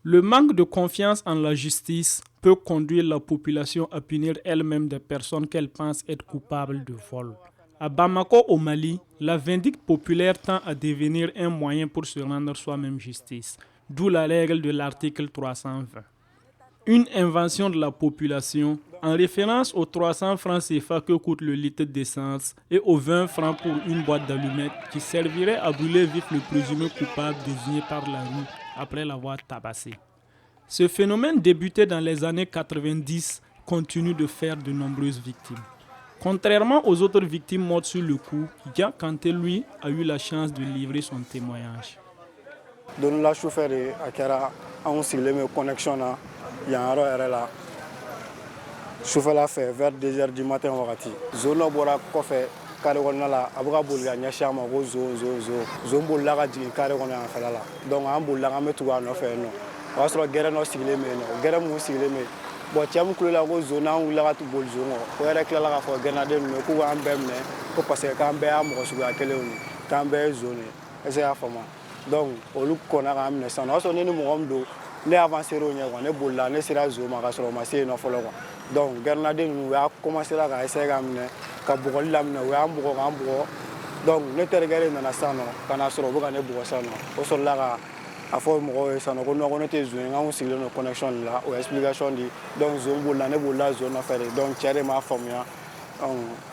Le manque de confiance en la justice peut conduire la population à punir elle-même des personnes qu'elle pense être coupables de vol. À Bamako, au Mali, la vindicte populaire tend à devenir un moyen pour se rendre soi-même justice, d'où la règle de l'article 320. Une invention de la population en référence aux 300 francs CFA que coûte le litre d'essence et aux 20 francs pour une boîte d'allumettes qui servirait à brûler vif le présumé coupable désigné par la rue après l'avoir tabassé. Ce phénomène débuté dans les années 90 continue de faire de nombreuses victimes. Contrairement aux autres victimes mortes sur le coup, Dia Kanté, lui, a eu la chance de livrer son témoignage. Don la chauffeur a kɛra anw sigilen bɛ connexion na yan yɔrɔ yɛrɛ la sufɛla fɛ vers 2 heures du matin wagati zone dɔ bɔra kɔfɛ carré kɔnɔna la a bɛ ka boli ka ɲɛsin an ma ko zone bolila ka jigin carré kɔnɔ yan fɛla la donc an bolila an bɛ tugu a nɔfɛ yen nɔ o y'a sɔrɔ gɛrɛ dɔ sigilen bɛ yen nɔ gɛrɛ mun sigilen bɛ bon cɛ min kulela ko zone an wulila ka boli zone kɔ o yɛrɛ tilala k'a fɔ gɛrɛnaden ninnu k'u k'an bɛɛ minɛ ko parce que k'an bɛɛ y'a mɔgɔ suguya kelen ye k'an bɛɛ ye zone ye est-ce que y'a faamu donc olu kɔnna k'an minɛ sisan o y'a sɔrɔ ne ni mɔgɔ min don ne avancé l'o ɲɛ quoi ne bolila ne sera zone ma ka sɔrɔ o ma se yen nɔ fɔlɔ quoi donc gɛrɛnaden ninnu u y'a commencé ka essayer k'an minɛ ka bugɔli daminɛ u y'an bugɔ k'an bugɔ donc ne terikɛ de nana sisan nɔ ka n'a sɔrɔ u bɛ ka ne bugɔ sisan nɔ o sɔrɔla ka a fɔ mɔgɔw ye sisan nɔ ko non ko ne tɛ zone ye n k'anw sigilen don connexion de la o ye explication di donc zone bolila ne bolila zone nɔfɛ de donc cɛ de m'a faamuya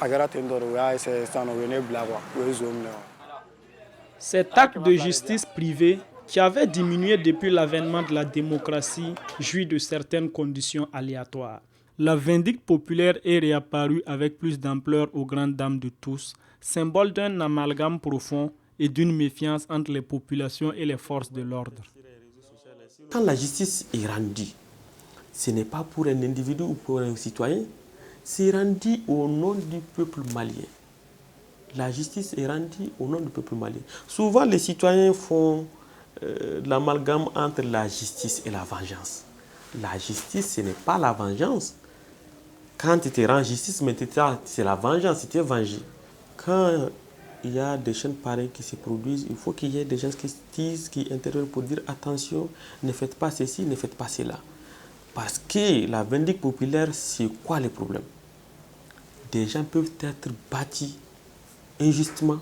a kɛra ten tɔ de u y'a essayer sisan nɔ u ye ne bila quoi u ye zone minɛ. Cet acte de justice privée, qui avait diminué depuis l'avènement de la démocratie, jouit de certaines conditions aléatoires. La vindicte populaire est réapparue avec plus d'ampleur aux grandes dames de tous, symbole d'un amalgame profond et d'une méfiance entre les populations et les forces de l'ordre. Quand la justice est rendue, ce n'est pas pour un individu ou pour un citoyen, c'est rendu au nom du peuple malien. La justice est rendue au nom du peuple malien. Souvent, les citoyens font l'amalgame entre la justice et la vengeance. La justice, ce n'est pas la vengeance. Quand tu te rends justice, mais c'est la vengeance, tu t'es vengé. Quand il y a des chaînes pareilles qui se produisent, il faut qu'il y ait des gens qui disent, qui interviennent pour dire attention, ne faites pas ceci, ne faites pas cela. Parce que la vindicte populaire, c'est quoi le problème? Des gens peuvent être bâtis injustement.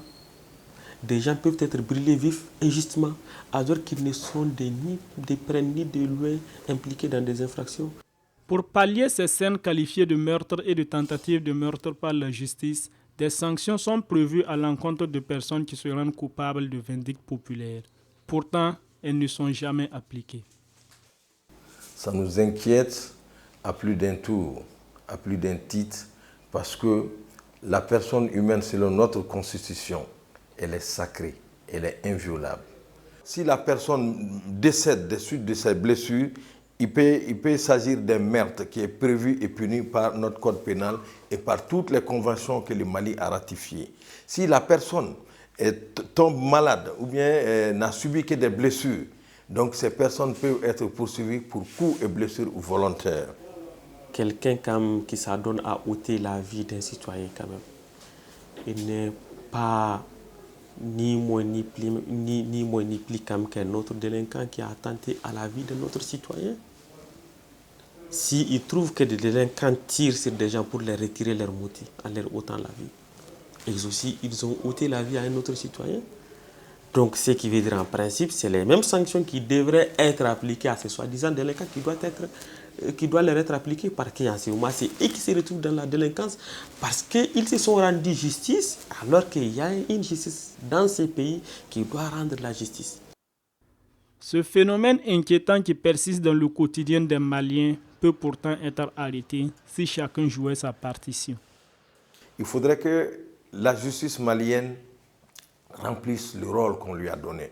Des gens peuvent être brûlés vifs injustement, alors qu'ils ne sont ni de près ni de loin impliqués dans des infractions. Pour pallier ces scènes qualifiées de meurtre et de tentatives de meurtre par la justice, des sanctions sont prévues à l'encontre de personnes qui se rendent coupables de vindicte populaire. Pourtant, elles ne sont jamais appliquées. Ça nous inquiète à plus d'un tour, à plus d'un titre, parce que la personne humaine, selon notre constitution, elle est sacrée, elle est inviolable. Si la personne décède des suites de ses blessures, il peut s'agir d'un meurtre qui est prévu et puni par notre code pénal et par toutes les conventions que le Mali a ratifiées. Si la personne tombe malade ou bien n'a subi que des blessures, donc ces personnes peuvent être poursuivies pour coups et blessures volontaires. Quelqu'un qui s'adonne à ôter la vie d'un citoyen quand même, il n'est pas ni moins ni plus qu'un autre délinquant qui a attenté à la vie d'un autre citoyen. S'il trouve que des délinquants tirent sur des gens pour les retirer leur motif en leur ôtant la vie, ils aussi, ils ont ôté la vie à un autre citoyen. Donc, ce qui veut dire en principe, c'est les mêmes sanctions qui devraient être appliquées à ces soi-disant délinquants qui doivent leur être appliquées par qui en ce moment, c'est eux qui se retrouvent dans la délinquance parce qu'ils se sont rendus justice alors qu'il y a une justice dans ces pays qui doit rendre la justice. Ce phénomène inquiétant qui persiste dans le quotidien des Maliens peut pourtant être arrêté si chacun jouait sa partition. Il faudrait que la justice malienne remplisse le rôle qu'on lui a donné.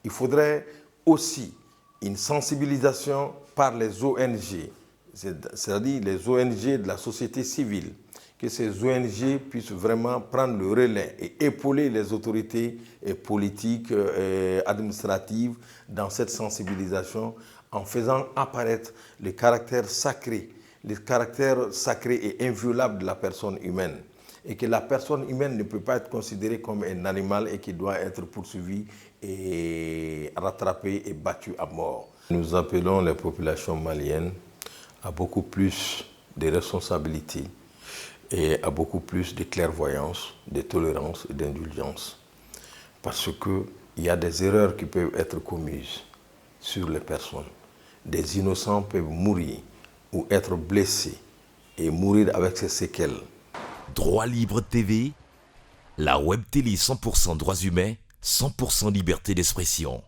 Il faudrait aussi une sensibilisation par les ONG, c'est-à-dire les ONG de la société civile, que ces ONG puissent vraiment prendre le relais et épauler les autorités politiques et administratives dans cette sensibilisation en faisant apparaître le caractère sacré et inviolable de la personne humaine. Et que la personne humaine ne peut pas être considérée comme un animal et qui doit être poursuivie et rattrapés et battus à mort. Nous appelons les populations maliennes à beaucoup plus de responsabilités et à beaucoup plus de clairvoyance, de tolérance et d'indulgence. Parce qu'il y a des erreurs qui peuvent être commises sur les personnes. Des innocents peuvent mourir ou être blessés et mourir avec ses séquelles. Droit Libre TV, la web télé 100% droits humains, 100% liberté d'expression.